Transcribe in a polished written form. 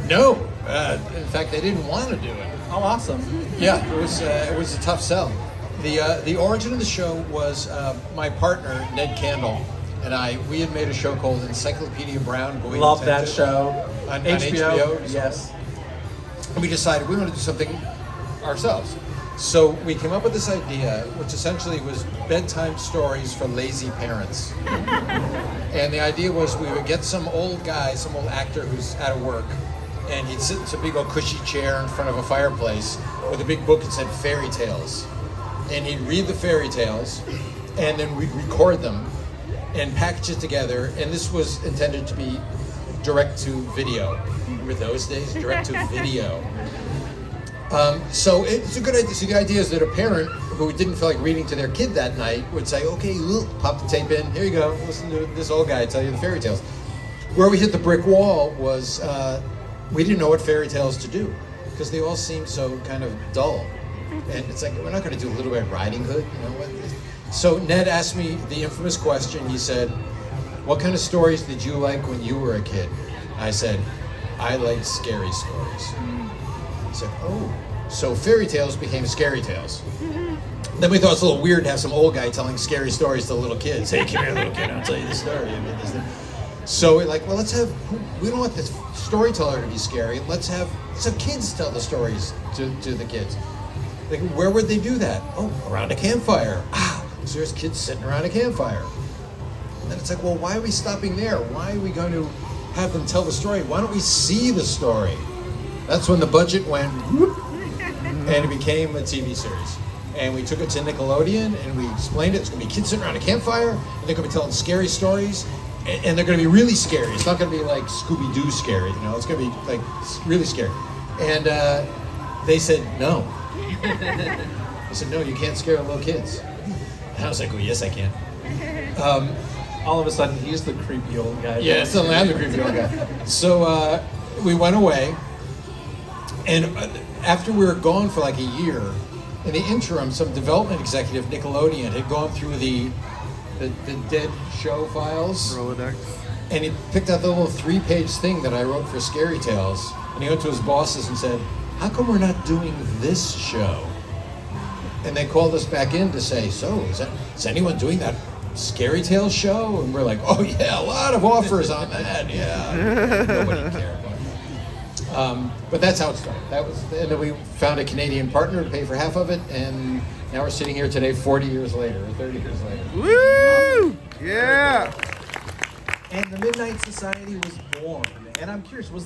No, in fact, they didn't want to do it. Oh, awesome. Yeah, it was a tough sell. The origin of the show was my partner Ned Candle and we had made a show called Encyclopedia Brown. Love that show. On HBO. HBO. Yes. And we decided we want to do something ourselves. So we came up with this idea, which essentially was bedtime stories for lazy parents. And the idea was we would get some old guy, some old actor who's out of work, and he'd sit in some big old cushy chair in front of a fireplace with a big book that said fairy tales. And he'd read the fairy tales, and then we'd record them and package it together. And this was intended to be direct to video. Remember those days? Direct to video. So it's a good idea. So the idea is that a parent who didn't feel like reading to their kid that night would say, okay, pop the tape in, here you go, listen to this old guy tell you the fairy tales. Where we hit the brick wall was we didn't know what fairy tales to do because they all seemed so kind of dull. And it's like, we're not going to do Little Red Riding Hood, you know what? So Ned asked me the infamous question. He said, what kind of stories did you like when you were a kid? I said, I liked scary stories. He said, oh, so fairy tales became scary tales. Then we thought it's a little weird to have some old guy telling scary stories to little kids. Hey, come here, little kid, I'll tell you the story. So we're like, well, we don't want the storyteller to be scary. Let's have kids tell the stories to the kids. Like, where would they do that? Oh, around a campfire. So there's kids sitting around a campfire. And then it's like, well, why are we stopping there? Why are we going to have them tell the story? Why don't we see the story? That's when the budget went whoop, and it became a TV series. And we took it to Nickelodeon and we explained it. It's going to be kids sitting around a campfire and they're going to be telling scary stories. And they're going to be really scary. It's not going to be like Scooby-Doo scary, you know. It's going to be like really scary. And they said no. I said, no, you can't scare little kids. And I was like, well, yes, I can. All of a sudden, he's the creepy old guy. Yeah, suddenly I'm the creepy old guy. So we went away, and after we were gone for like a year, in the interim, some development executive, Nickelodeon, had gone through the dead show files. Rolodex. And he picked out the little 3-page thing that I wrote for Scary Tales, and he went to his bosses and said, how come we're not doing this show? And they called us back in to say, so, is anyone doing that Scary Tales show? And we're like, oh yeah, a lot of offers on that, yeah. Nobody cared. But that's how it started. And then we found a Canadian partner to pay for half of it, and now we're sitting here today 40 years later, or 30 years later. Woo! Yeah! And the Midnight Society was born. And I'm curious, was